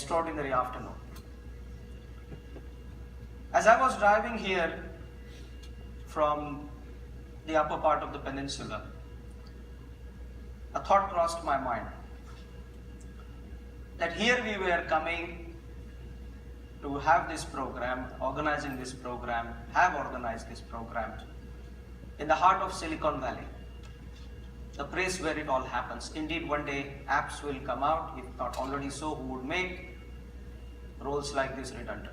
extraordinary afternoon. As I was driving here from the upper part of the peninsula, a thought crossed my mind that here we were coming to have this program, organizing this program, have organized this program in the heart of Silicon Valley, the place where it all happens. Indeed, one day apps will come out, if not already so, who would make roles like this redundant.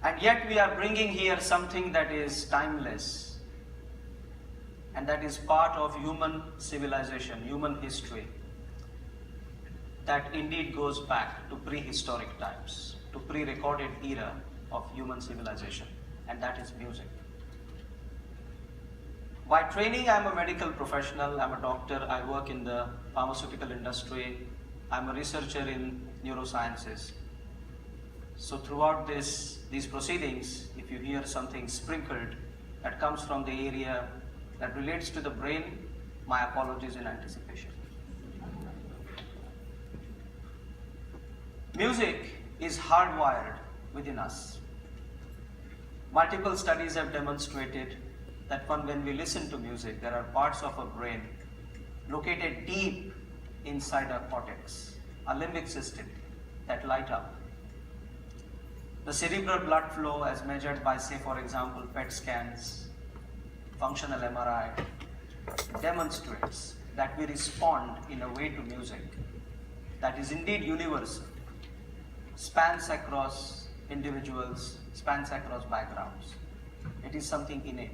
And yet we are bringing here something that is timeless and that is part of human civilization, human history, that indeed goes back to prehistoric times, to pre-recorded era of human civilization, and that is music. By training, I'm a medical professional, I'm a doctor, I work in the pharmaceutical industry, I'm a researcher in neurosciences. So throughout these proceedings, if you hear something sprinkled that comes from the area that relates to the brain, my apologies in anticipation. Music is hardwired within us. Multiple studies have demonstrated that when we listen to music, there are parts of our brain located deep inside our cortex, our limbic system, that light up. The cerebral blood flow, as measured by, say, for example, PET scans, functional MRI, demonstrates that we respond in a way to music that is indeed universal, spans across individuals, spans across backgrounds. It is something innate.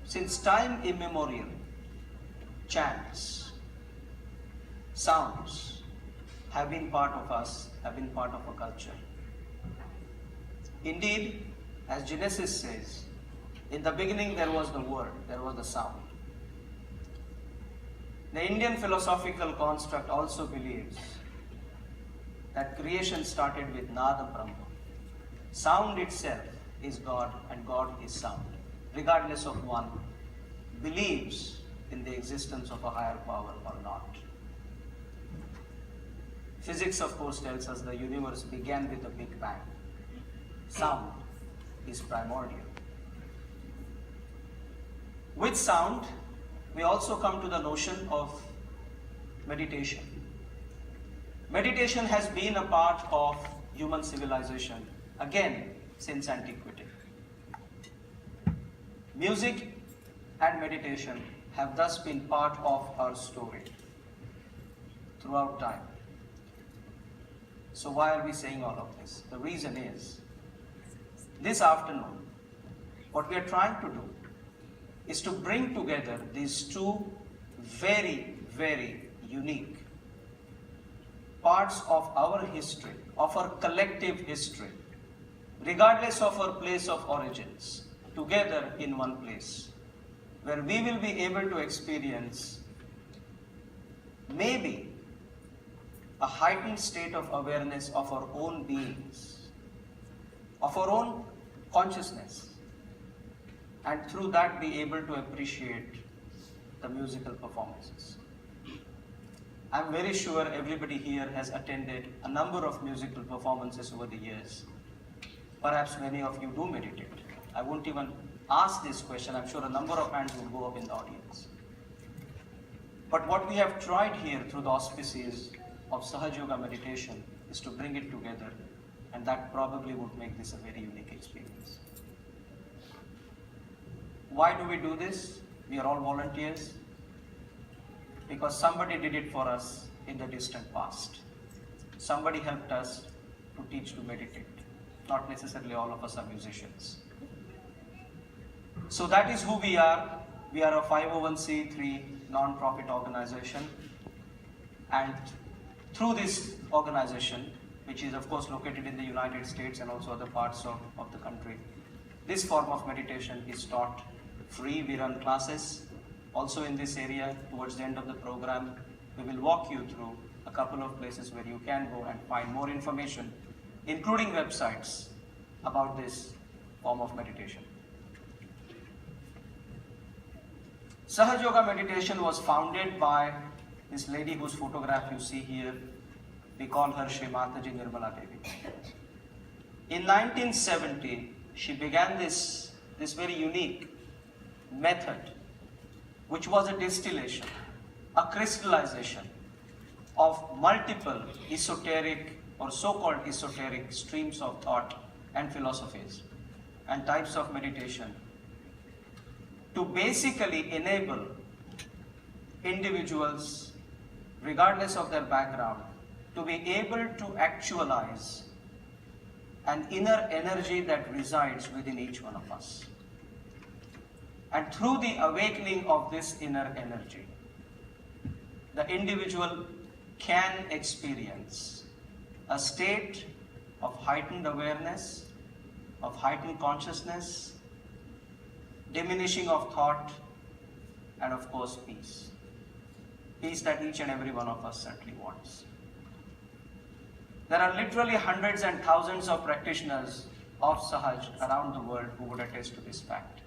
Since time immemorial, chants, sounds have been part of us, have been part of our culture. Indeed, as Genesis says, in the beginning there was the word, there was the sound. The Indian philosophical construct also believes that creation started with Nada Brahma. Sound itself is God and God is sound. Regardless of one believes in the existence of a higher power or not. Physics, of course, tells us the universe began with a Big Bang. Sound is primordial. With sound, we also come to the notion of meditation. Meditation has been a part of human civilization, again, since antiquity. Music and meditation have thus been part of our story throughout time. So why are we saying all of this? The reason is, this afternoon, what we are trying to do is to bring together these two very, very unique parts of our history, of our collective history, regardless of our place of origins, together in one place, where we will be able to experience maybe a heightened state of awareness of our own beings, of our own consciousness, and through that be able to appreciate the musical performances. I'm very sure everybody here has attended a number of musical performances over the years. Perhaps many of you do meditate. I won't even ask this question. I'm sure a number of hands will go up in the audience. But what we have tried here through the auspices of Sahaja Yoga meditation is to bring it together, and that probably would make this a very unique experience. Why do we do this? We are all volunteers. Because somebody did it for us in the distant past. Somebody helped us to teach to meditate. Not necessarily all of us are musicians. So that is who we are. We are a 501c3 non-profit organization. And through this organization, which is of course located in the United States and also other parts of the country, this form of meditation is taught free. We run classes. Also in this area, towards the end of the program, we will walk you through a couple of places where you can go and find more information, including websites about this form of meditation. Sahaja Yoga meditation was founded by this lady whose photograph you see here, we call her Shri Mataji Nirmala Devi. In 1970, she began this very unique method, which was a distillation, a crystallization of multiple esoteric or so-called esoteric streams of thought and philosophies and types of meditation to basically enable individuals, regardless of their background, to be able to actualize an inner energy that resides within each one of us. And through the awakening of this inner energy, the individual can experience a state of heightened awareness, of heightened consciousness, diminishing of thought, and of course peace. Peace that each and every one of us certainly wants. There are literally hundreds and thousands of practitioners of Sahaj around the world who would attest to this fact.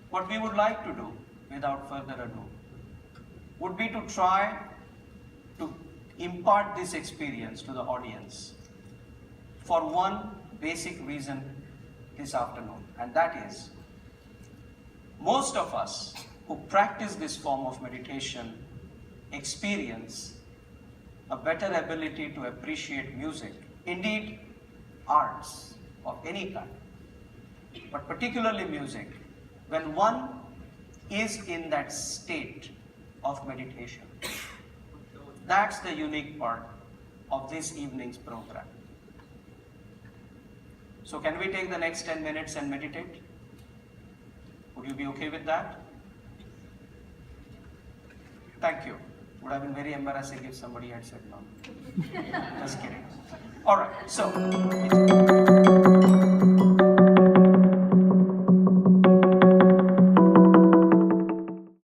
What we would like to do, without further ado, would be to try to impart this experience to the audience for one basic reason this afternoon, and that is, most of us who practice this form of meditation experience a better ability to appreciate music, indeed arts of any kind, but particularly music, when one is in that state of meditation. That's the unique part of this evening's program. So can we take the next 10 minutes and meditate? Would you be okay with that? Thank you. Would have been very embarrassing if somebody had said no. Just kidding. All right, so